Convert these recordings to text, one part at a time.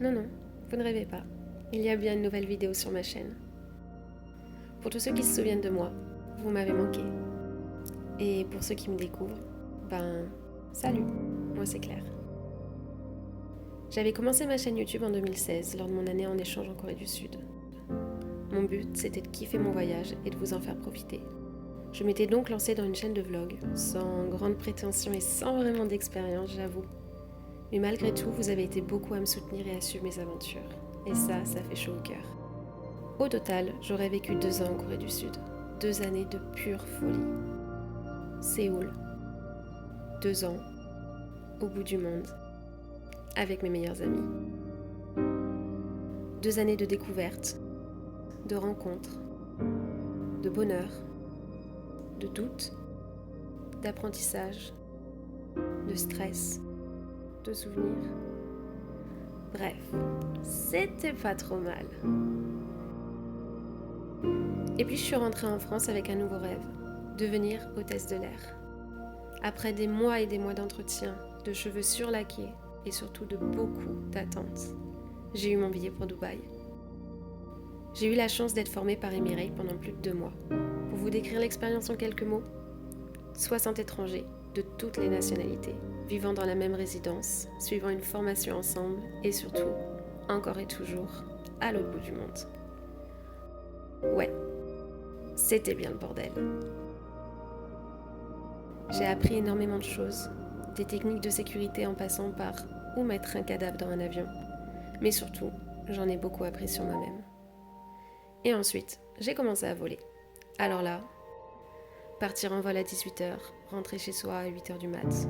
Non, non, vous ne rêvez pas. Il y a bien une nouvelle vidéo sur ma chaîne. Pour tous ceux qui se souviennent de moi, vous m'avez manqué. Et pour ceux qui me découvrent, salut, moi c'est Claire. J'avais commencé ma chaîne YouTube en 2016, lors de mon année en échange en Corée du Sud. Mon but, c'était de kiffer mon voyage et de vous en faire profiter. Je m'étais donc lancée dans une chaîne de vlog, sans grande prétention et sans vraiment d'expérience, j'avoue. Mais malgré tout, vous avez été beaucoup à me soutenir et à suivre mes aventures. Et ça fait chaud au cœur. Au total, j'aurais vécu 2 ans en Corée du Sud. 2 années de pure folie. Séoul. 2 ans. Au bout du monde. Avec mes meilleurs amis. 2 années de découvertes, de rencontres, de bonheur, de doutes, d'apprentissage, de stress, de souvenirs. Bref, c'était pas trop mal. Et puis je suis rentrée en France avec un nouveau rêve, devenir hôtesse de l'air. Après des mois et des mois d'entretien, de cheveux surlaqués et surtout de beaucoup d'attentes, j'ai eu mon billet pour Dubaï. J'ai eu la chance d'être formée par Emirates pendant plus de 2 mois. Pour vous décrire l'expérience en quelques mots, 60 étrangers de toutes les nationalités, vivant dans la même résidence, suivant une formation ensemble et surtout, encore et toujours, à l'autre bout du monde. Ouais, c'était bien le bordel. J'ai appris énormément de choses, des techniques de sécurité en passant par où mettre un cadavre dans un avion. Mais surtout, j'en ai beaucoup appris sur moi-même. Et ensuite, j'ai commencé à voler. Alors là, partir en vol à 18h, rentrer chez soi à 8h du mat',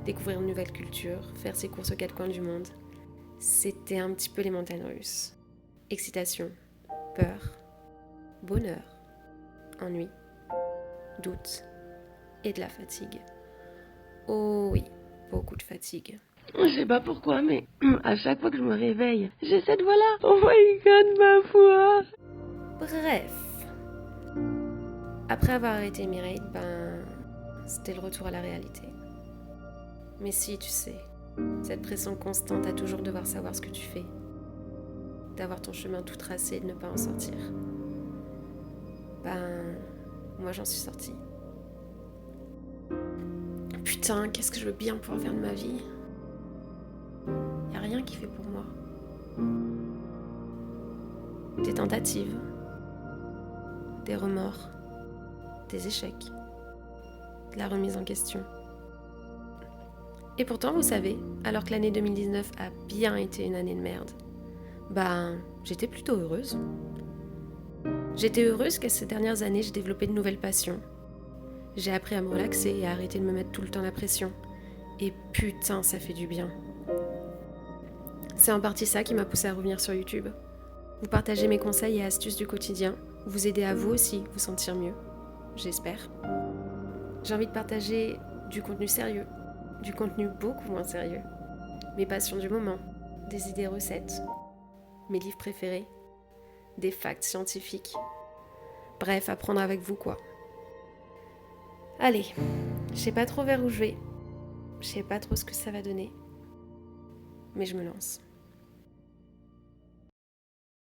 découvrir une nouvelle culture, faire ses courses aux 4 coins du monde, c'était un petit peu les montagnes russes. Excitation, peur, bonheur, ennui, doute et de la fatigue. Oh oui, beaucoup de fatigue. Je sais pas pourquoi, mais à chaque fois que je me réveille, j'ai cette voix-là. Oh my god, ma foi. Bref, après avoir arrêté Emirates, c'était le retour à la réalité. Mais si, tu sais, cette pression constante à toujours devoir savoir ce que tu fais, d'avoir ton chemin tout tracé et de ne pas en sortir. Moi j'en suis sortie. Putain, qu'est-ce que je veux bien pouvoir faire de ma vie? Y a rien qui fait pour moi. Des tentatives, des remords, des échecs, de la remise en question. Et pourtant, vous savez, alors que l'année 2019 a bien été une année de merde, j'étais plutôt heureuse. J'étais heureuse que ces dernières années, j'ai développé de nouvelles passions. J'ai appris à me relaxer et à arrêter de me mettre tout le temps la pression. Et putain, ça fait du bien. C'est en partie ça qui m'a poussée à revenir sur YouTube. Vous partager mes conseils et astuces du quotidien, vous aider à vous aussi vous sentir mieux. J'espère. J'ai envie de partager du contenu sérieux, du contenu beaucoup moins sérieux, mes passions du moment, des idées recettes, mes livres préférés, des facts scientifiques. Bref, apprendre avec vous quoi. Allez, je sais pas trop vers où je vais, je sais pas trop ce que ça va donner, mais je me lance.